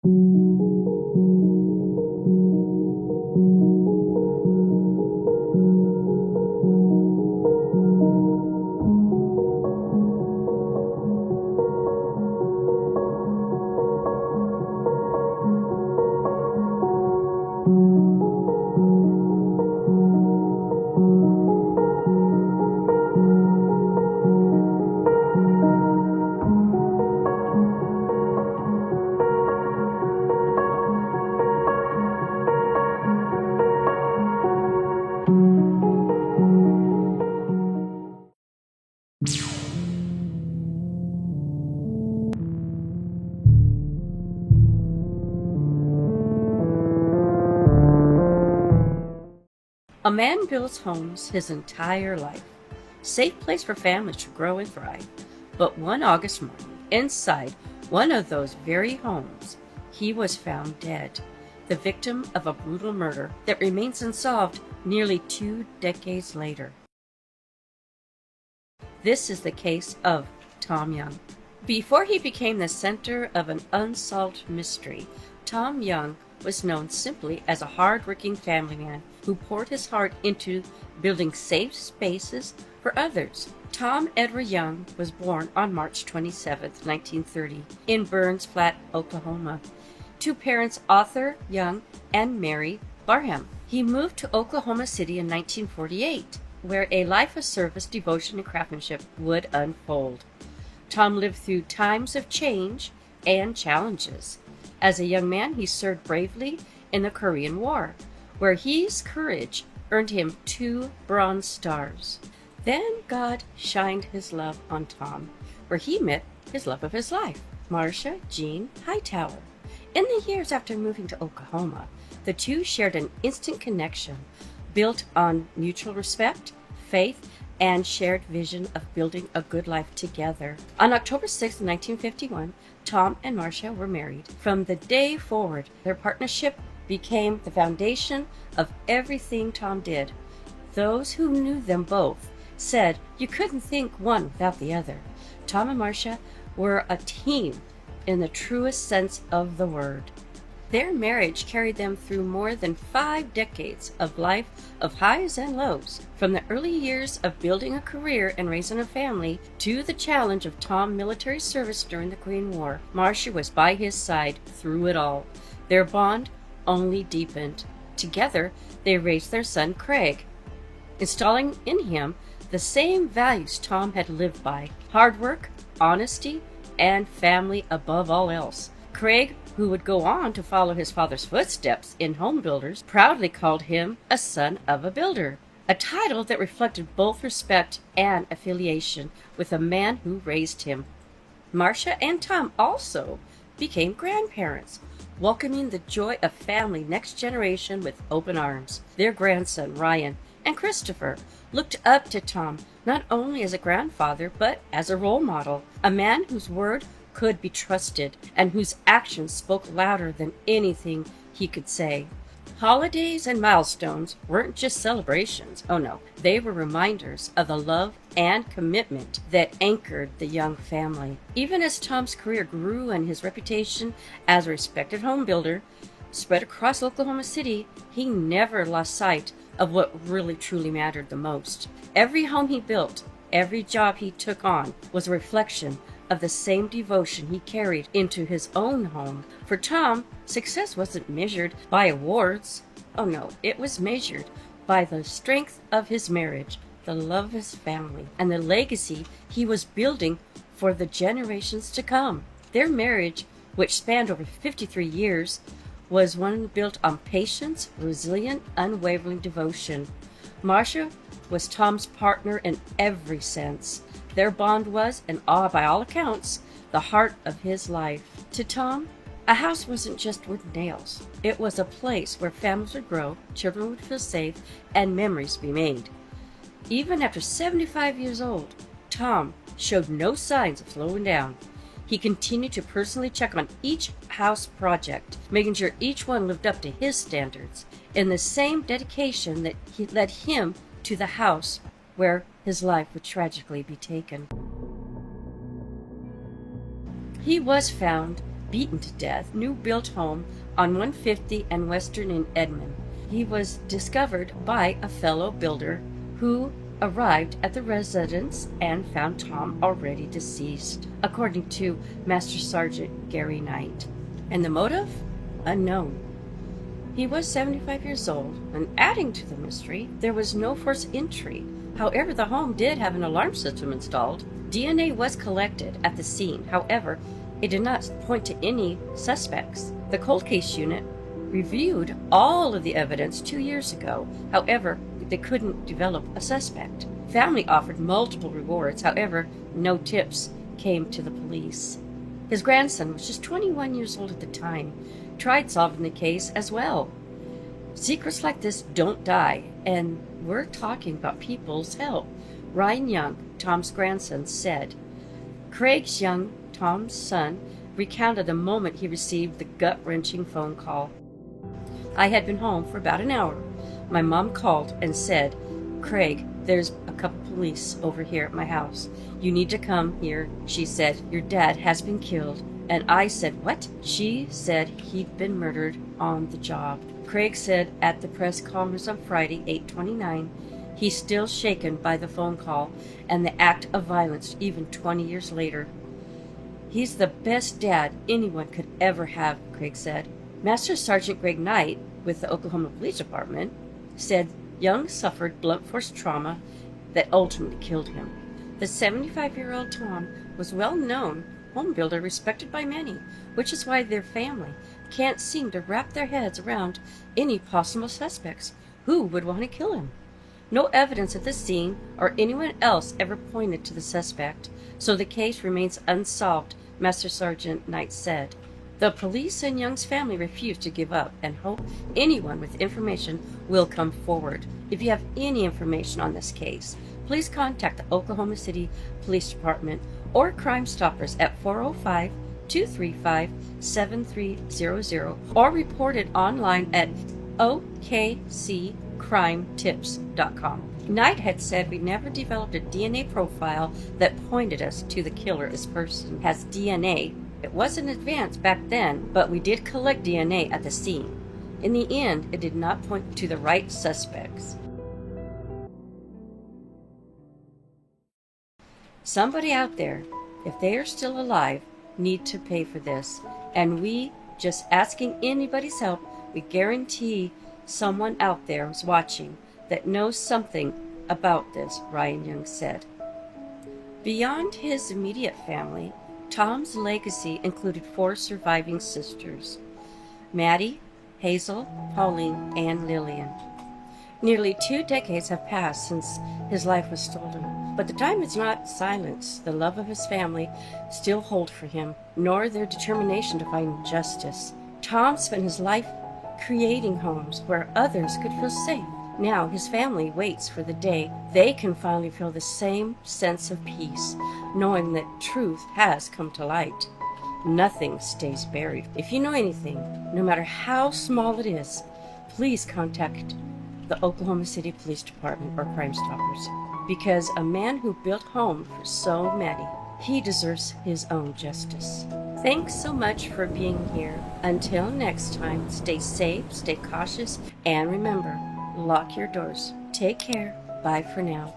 A man builds homes his entire life, safe place for families to grow and thrive. But one August morning, inside one of those very homes, he was found dead, the victim of a brutal murder that remains unsolved nearly 2 decades later. This is the case of Tom Young. Before he became the center of an unsolved mystery, Tom Young was known simply as a hardworking family man who poured his heart into building safe spaces for others. Tom Edward Young was born on March 27, 1930, in Burns Flat, Oklahoma, to parents Arthur Young and Mary Barham. He moved to Oklahoma City in 1948, where a life of service, devotion, and craftsmanship would unfold. Tom lived through times of change and challenges. As a young man, he served bravely in the Korean War, where his courage earned him 2 Bronze Stars. Then God shined his love on Tom, where he met his love of his life, Marcia Jean Hightower. In the years after moving to Oklahoma, the two shared an instant connection built on mutual respect, faith, and shared vision of building a good life together. On October 6, 1951, Tom and Marcia were married. From the day forward, their partnership became the foundation of everything Tom did. Those who knew them both said you couldn't think one without the other. Tom and Marcia were a team in the truest sense of the word. Their marriage carried them through more than 5 decades of life of highs and lows. From the early years of building a career and raising a family to the challenge of Tom's military service during the Korean War, Marcia was by his side through it all. Their bond only deepened. Together, they raised their son Craig, installing in him the same values Tom had lived by: hard work, honesty, and family above all else. Craig, who would go on to follow his father's footsteps in Homebuilders, proudly called him a son of a builder, a title that reflected both respect and affiliation with the man who raised him. Marcia and Tom also became grandparents, welcoming the joy of family next generation with open arms. Their grandson, Ryan, and Christopher looked up to Tom not only as a grandfather, but as a role model, a man whose word could be trusted and whose actions spoke louder than anything he could say. Holidays and milestones weren't just celebrations. Oh no, they were reminders of the love and commitment that anchored the Young family. Even as Tom's career grew and his reputation as a respected home builder spread across Oklahoma City, he never lost sight of what really truly mattered the most. Every home he built, every job he took on was a reflection of the same devotion he carried into his own home. For Tom, success wasn't measured by awards. Oh no, it was measured by the strength of his marriage, the love of his family, and the legacy he was building for the generations to come. Their marriage, which spanned over 53 years, was one built on patience, resilient, unwavering devotion. Marcia was Tom's partner in every sense. Their bond was, and by all accounts, the heart of his life. To Tom, a house wasn't just wood and nails. It was a place where families would grow, children would feel safe, and memories be made. Even after 75 years old, Tom showed no signs of slowing down. He continued to personally check on each house project, making sure each one lived up to his standards, in the same dedication that led him to the house where his life would tragically be taken. He was found beaten to death, new built home on 150 and Western in Edmond. He was discovered by a fellow builder who arrived at the residence and found Tom already deceased, according to Master Sergeant Gary Knight. And the motive? Unknown. He was 75 years old, and adding to the mystery, there was no forced entry. However, the home did have an alarm system installed. DNA was collected at the scene. However, it did not point to any suspects. The cold case unit reviewed all of the evidence 2 years ago. However, they couldn't develop a suspect. Family offered multiple rewards. However, no tips came to the police. His grandson was just 21 years old at the time, tried solving the case as well. Secrets like this don't die, and we're talking about people's help. Ryan Young, Tom's grandson, said, Craig's Young, Tom's son, recounted the moment he received the gut-wrenching phone call. I had been home for about an hour. My mom called and said, Craig, there's a couple police over here at my house. You need to come here. She said, your dad has been killed. And I said, what? She said he'd been murdered on the job. Craig said at the press conference on Friday, 8/29, he's still shaken by the phone call and the act of violence even 20 years later. He's the best dad anyone could ever have, Craig said. Master Sergeant Greg Knight with the Oklahoma Police Department said Young suffered blunt force trauma that ultimately killed him. The 75-year-old Tom was well-known homebuilder respected by many, which is why their family can't seem to wrap their heads around any possible suspects. Who would want to kill him? No evidence at the scene or anyone else ever pointed to the suspect, so the case remains unsolved, Master Sergeant Knight said. The police and Young's family refuse to give up and hope anyone with information will come forward. If you have any information on this case, please contact the Oklahoma City Police Department or Crime Stoppers at 405-235-7300 or report it online at okccrimetips.com. Knight had said we never developed a DNA profile that pointed us to the killer. This person has DNA. It wasn't advanced back then, but we did collect DNA at the scene. In the end, it did not point to the right suspects. Somebody out there, if they are still alive, need to pay for this. And we, just asking anybody's help, we guarantee someone out there is watching that knows something about this, Ryan Young said. Beyond his immediate family, Tom's legacy included 4 surviving sisters, Maddie, Hazel, Pauline, and Lillian. Nearly 2 decades have passed since his life was stolen, but the time has not silenced the love of his family still hold for him, nor their determination to find justice. Tom spent his life creating homes where others could feel safe. Now his family waits for the day they can finally feel the same sense of peace, knowing that truth has come to light. Nothing stays buried. If you know anything, no matter how small it is, please contact the Oklahoma City Police Department or Crime Stoppers, because a man who built home for so many, he deserves his own justice. Thanks so much for being here. Until next time, stay safe, stay cautious, and remember, lock your doors. Take care. Bye for now.